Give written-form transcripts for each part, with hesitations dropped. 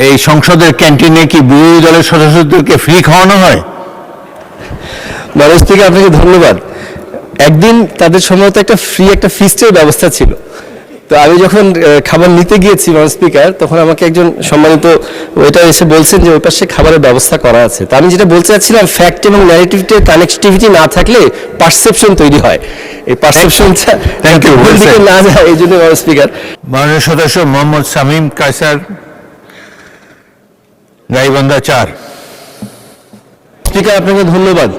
এই সংসদের ক্যান্টিনে কি বিরোধী দলের সদস্যদেরকে ফ্রি খাওয়ানো হয়? মানুষ থেকে আপনাকে ধন্যবাদ। একদিন তাদের সম্ভবত একটা ফিস্টের ব্যবস্থা ছিল। তো আমি যখন খাবার নিতে গিয়েছি স্পিকার, তখন আমাকে একজন সম্মানিত ওয়েটার এসে বলছেন যে ওই পাশে খাবারের ব্যবস্থা করা আছে। তো আমি যেটা বলতে চাচ্ছিলাম, ফ্যাক্ট এবং ন্যারেটিভের কানেক্টিভিটি না থাকলে পারসেপশন তৈরি হয়। এই পারসেপশনটা দিকে না যায়, এই জন্য স্পিকার। মাননীয় সদস্য মোহাম্মদ শামীম কায়সার, গাইবান্ধা 4। স্পিকার আপনাকে ধন্যবাদ।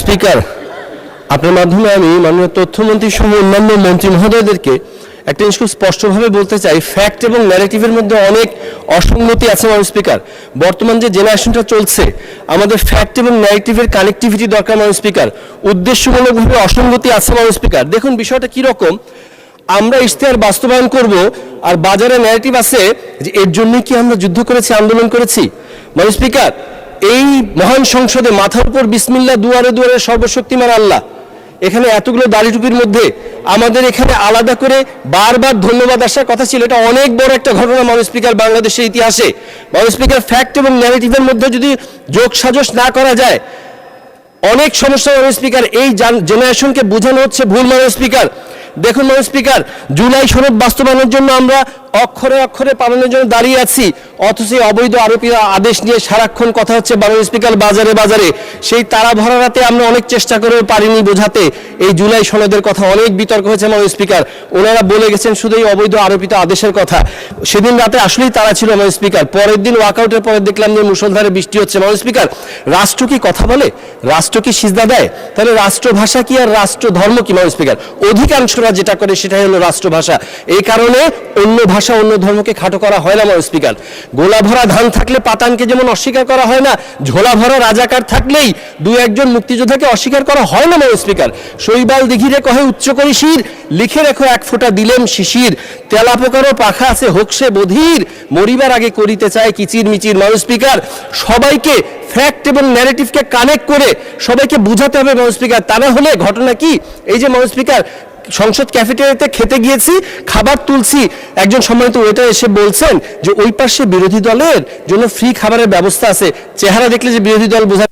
স্পিকার, আপনার মাধ্যমে আমি মাননীয় তথ্যমন্ত্রী সহ অন্যান্য মন্ত্রী মহোদয়দেরকে একটা জিনিস খুব স্পষ্টভাবে বলতে চাই, ফ্যাক্ট এবং ন্যারেটিভের মধ্যে অনেক অসঙ্গতি আছে স্পিকার। বর্তমান যে জেনারেশনটা চলছে, আমাদের ফ্যাক্ট এবং ন্যারেটিভের কানেক্টিভিটি দরকার স্পিকার। উদ্দেশ্যমূলকভাবে অসঙ্গতি আছে স্পিকার। দেখুন বিষয়টা কীরকম, আমরা ইশতেহার বাস্তবায়ন করব আর বাজারে ন্যারেটিভ আছে যে এর জন্যই কি আমরা যুদ্ধ করেছি, আন্দোলন করেছি। স্পিকার, এই মহান সংসদে মাথার উপর বিসমিল্লাহ, দুয়ারে দুয়ারে সর্বশক্তিমান আল্লাহ, এখানে এতগুলো দাড়ি টুপির মধ্যে আমাদের এখানে আলাদা করে বারবার ধন্যবাদ আসার কথা ছিল। এটা অনেক বড় একটা ঘটনা স্পিকার বাংলাদেশের ইতিহাসে। স্পিকার, ফ্যাক্ট এবং ন্যারেটিভের মধ্যে যদি যোগ সাজস না করা যায়, অনেক সমস্যা স্পিকার। এই জেনারেশনকে বোঝানো হচ্ছে ভুল স্পিকার। দেখুন স্পিকার, জুলাই সনদ বাস্তবায়নের জন্য আমরা অক্ষরে অক্ষরে পালনের জন্য দাঁড়িয়ে আছি, অথচ অবৈধ আরোপী আদেশ নিয়ে সারাক্ষণ কথা হচ্ছে স্পিকার বাজারে বাজারে। সেই তারা ভরা রাতে আমরা অনেক চেষ্টা করেও পারিনি বোঝাতে এই জুলাই সনদের কথা। অনেক বিতর্ক হয়েছে স্পিকার। ওনারা বলে গেছেন শুধু এই অবৈধ আরোপিত আদেশের কথা। সেদিন রাতে আসলেই তারা ছিল স্পিকার। পরের দিন ওয়াকআউটের পরে দেখলাম যে মুষলধারে বৃষ্টি হচ্ছে স্পিকার। রাষ্ট্র কি কথা বলে? রাষ্ট্র কি সিজদা দেয়? তাহলে রাষ্ট্রভাষা কি আর রাষ্ট্র ধর্ম কি স্পিকার? অধিকাংশরা যেটা করে সেটাই হলো রাষ্ট্রভাষা। এই কারণে অন্য ভাষা, অন্য ধর্মকে খাটো করা হয় না স্পিকার। গোলা ভরা ধান থাকলে পাতানকে যেমন অস্বীকার করা হয় না, ঝোলা ভরা রাজাকার থাকলেই দু একজন মুক্তিযোদ্ধাকে অস্বীকার করা হয় না স্পিকার। শৈবাল দিঘিরে কহে উচ্চ করি শির, লিখে রেখো এক ফোঁটা দিলেম শিশির, তেলাপোকারও পাখা আছে হোক সে বধির, মরিবার আগে করিতে চায় কিচির মিচির। স্পিকার, সবাইকে ফ্যাক্ট এবং ন্যারেটিভকে কানেক্ট করে সবাইকে বুঝাতে হবে স্পিকার। তা না হলে ঘটনা কি, এই যে স্পিকার সংসদ ক্যাফেটেরিয়াতে খেতে গিয়েছি, খাবার তুলছি, একজন সম্মানিত ওয়েটার এসে বলছেন যে ওই পাশে বিরোধী দলের জন্য ফ্রি খাবারের ব্যবস্থা আছে। চেহারা দেখলে যে বিরোধী দল বোঝা